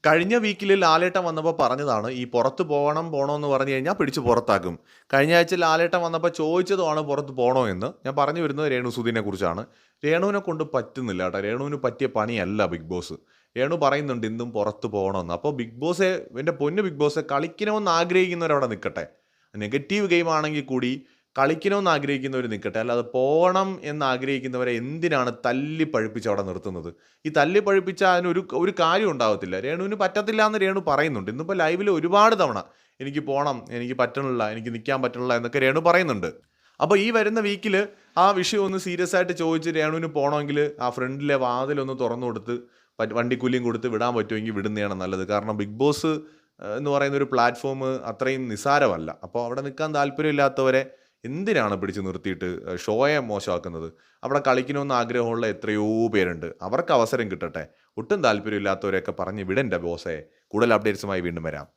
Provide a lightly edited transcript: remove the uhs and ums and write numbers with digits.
കഴിഞ്ഞ വീക്കിൽ ലാലേട്ടൻ വന്നപ്പോൾ പറഞ്ഞതാണ് ഈ പുറത്ത് പോകണമെന്ന് പറഞ്ഞു കഴിഞ്ഞാൽ പിടിച്ച് പുറത്താക്കും. കഴിഞ്ഞ ആഴ്ച ലാലേട്ടൻ വന്നപ്പോൾ ചോദിച്ചതുമാണ് പുറത്ത് പോകണോ എന്ന്. ഞാൻ പറഞ്ഞു വരുന്നത് രേണുസുധീനെ കുറിച്ചാണ്. രേണുവിനെ കൊണ്ട് പറ്റുന്നില്ല കേട്ടോ. രേണുവിന് പറ്റിയ പണിയല്ല ബിഗ് ബോസ്. രേണു പറയുന്നുണ്ട് ഇന്നും പുറത്ത് പോകണമെന്ന്. അപ്പോൾ ബിഗ് ബോസെ, എൻ്റെ പൊന്ന് ബിഗ് ബോസെ, കളിക്കണമെന്ന് ആഗ്രഹിക്കുന്നവരവിടെ നിൽക്കട്ടെ. നെഗറ്റീവ് ഗെയിം ആണെങ്കിൽ കൂടി കളിക്കണമെന്ന് ആഗ്രഹിക്കുന്നവർ നിൽക്കട്ടെ. അല്ലാതെ പോകണം എന്ന് ആഗ്രഹിക്കുന്നവരെ എന്തിനാണ് തല്ലി പഴുപ്പിച്ച് അവിടെ നിർത്തുന്നത്? ഈ തല്ലി പഴുപ്പിച്ച അതിനൊരു ഒരു കാര്യം ഉണ്ടാകത്തില്ല. രേണുവിന് പറ്റത്തില്ല എന്ന് രേണു പറയുന്നുണ്ട്. ഇന്നിപ്പോൾ ലൈവിൽ ഒരുപാട് തവണ എനിക്ക് പോകണം, എനിക്ക് പറ്റണില്ല, എനിക്ക് നിൽക്കാൻ പറ്റണില്ല എന്നൊക്കെ രേണു പറയുന്നുണ്ട്. അപ്പോൾ ഈ വരുന്ന വീക്കിൽ ആ വിഷയം ഒന്ന് സീരിയസ് ആയിട്ട് ചോദിച്ച് രേണുവിന് പോകണമെങ്കിൽ ആ ഫ്രണ്ടിലെ വാതിലൊന്ന് തുറന്നു കൊടുത്ത് വണ്ടിക്കൂലിയും കൊടുത്ത് വിടാൻ പറ്റുമെങ്കിൽ വിടുന്നതാണ് നല്ലത്. കാരണം ബിഗ് ബോസ് എന്ന് പറയുന്ന ഒരു പ്ലാറ്റ്ഫോം അത്രയും നിസ്സാരമല്ല. അപ്പോൾ അവിടെ നിൽക്കാൻ താല്പര്യമില്ലാത്തവരെ എന്തിനാണ് പിടിച്ച് നിർത്തിയിട്ട് ഷോയെ മോശമാക്കുന്നത്? അവിടെ കളിക്കണമെന്ന് ആഗ്രഹമുള്ള എത്രയോ പേരുണ്ട്. അവർക്ക് അവസരം കിട്ടട്ടെ. ഒട്ടും താല്പര്യമില്ലാത്തവരെയൊക്കെ പറഞ്ഞ് വിടേണ്ട ബോസേ. കൂടുതൽ അപ്ഡേറ്റ്സുമായി വീണ്ടും വരാം.